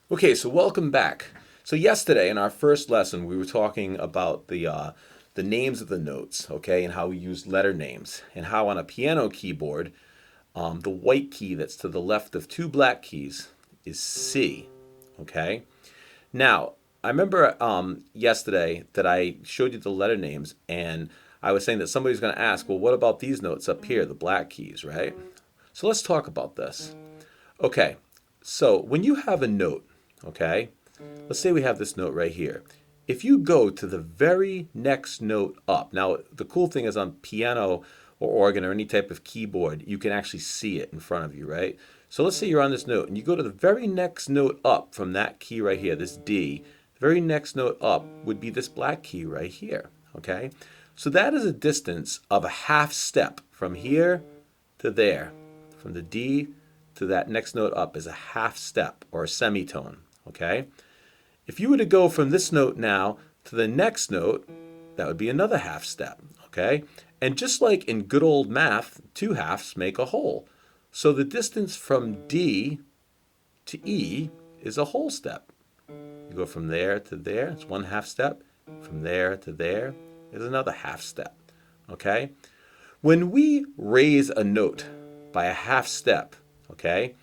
Okay, so welcome back. So yesterday in our first lesson, we were talking about the names of the notes, okay, and how we use letter names, and how on a piano keyboard, the white key that's to the left of two black keys is C, okay. Now, I remember yesterday that I showed you the letter names, and I was saying that somebody's going to ask, well, what about these notes up here, the black keys, right? So let's talk about this. Okay, so when you have a note, okay, let's say we have this note right here. If you go to the very next note up, now the cool thing is on piano or organ or any type of keyboard, you can actually see it in front of you, right? So let's say you're on this note and you go to the very next note up from that key right here, this D. The very next note up would be this black key right here, okay? So that is a distance of a half step from here to there. From the D to that next note up is a half step or a semitone, okay? If you were to go from this note now to the next note, that would be another half step, okay? And just like in good old math, two halves make a whole. So the distance from D to E is a whole step. You go from there to there, it's one half step. From there to there is another half step, okay? When we raise a note by a half step, okay,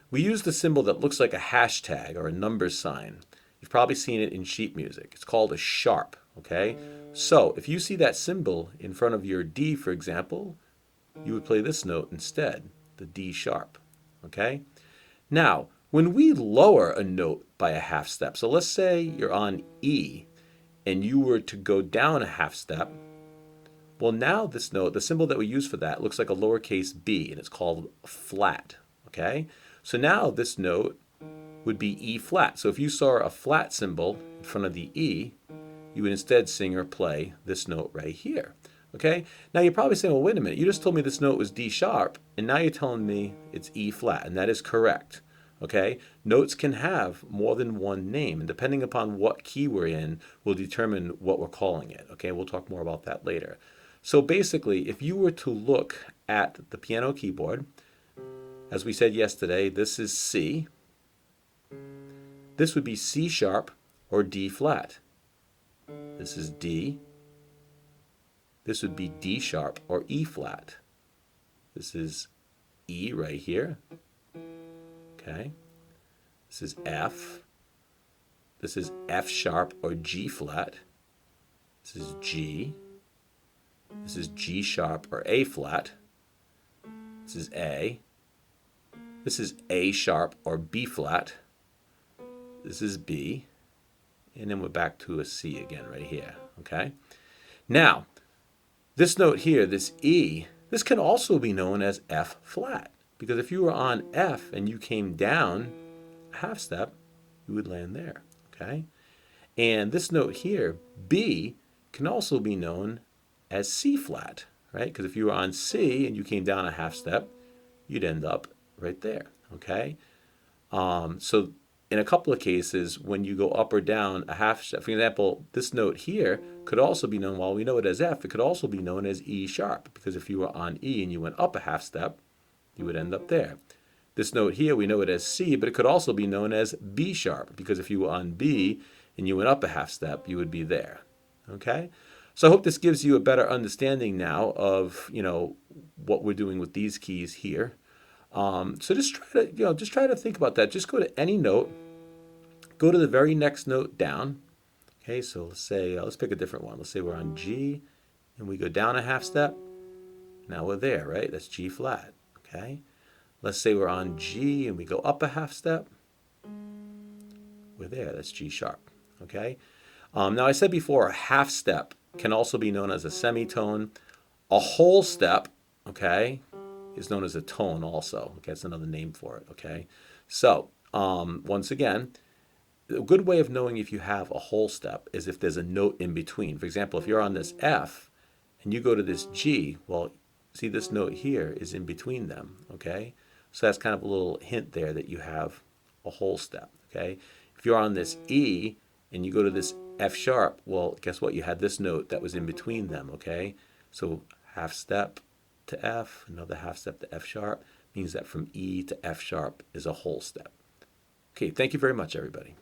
we use the symbol that looks like a hashtag or a number sign. You've probably seen it in sheet music. It's called a sharp, okay? So if you see that symbol in front of your D, for example, you would play this note instead, the D sharp, okay? Now, when we lower a note by a half step, so let's say you're on E and you were to go down a half step, well, now this note, the symbol that we use for that looks like a lowercase b, and it's called flat, okay? So now this note would be E flat. So if you saw a flat symbol in front of the E, you would instead sing or play this note right here. Okay? Now you're probably saying, well, wait a minute, you just told me this note was D sharp, and now you're telling me it's E flat, and that is correct. Okay? Notes can have more than one name, and depending upon what key we're in, will determine what we're calling it. Okay? We'll talk more about that later. So basically, if you were to look at the piano keyboard, as we said yesterday, this is C. This would be C sharp or D flat. This is D. This would be D sharp or E flat. This is E right here. Okay. This is F. This is F sharp or G flat. This is G. This is G sharp or A flat. This is A. This is A sharp or B flat. This is B. And then we're back to a C again right here. Okay. Now, this note here, this E, this can also be known as F flat. Because if you were on F and you came down a half step, you would land there. Okay? And this note here, B, can also be known as C flat, right? Because if you were on C and you came down a half step, you'd end up right there. Okay? So in a couple of cases, when you go up or down a half step, for example, this note here could also be known, while we know it as F, it could also be known as E sharp, because if you were on E and you went up a half step, you would end up there. This note here, we know it as C, but it could also be known as B sharp, because if you were on B and you went up a half step, you would be there. Okay? So I hope this gives you a better understanding now of, what we're doing with these keys here. So just try to think about that. Just go to any note, go to the very next note down. Okay, so let's say let's pick a different one. Let's say we're on G, and we go down a half step. Now we're there, right? That's G flat. Okay. Let's say we're on G and we go up a half step. We're there. That's G sharp. Okay. Now I said before, a half step can also be known as a semitone. A whole step, okay, is known as a tone also. Okay, that's another name for it. Okay, so once again, a good way of knowing if you have a whole step is if there's a note in between. For example, if you're on this F and you go to this G, well, see this note here is in between them. Okay, so that's kind of a little hint there that you have a whole step. Okay, if you're on this E and you go to this F sharp, well, guess what? You had this note that was in between them. Okay, so half step to F, another half step to F sharp, means that from E to F sharp is a whole step. Okay, thank you very much, everybody.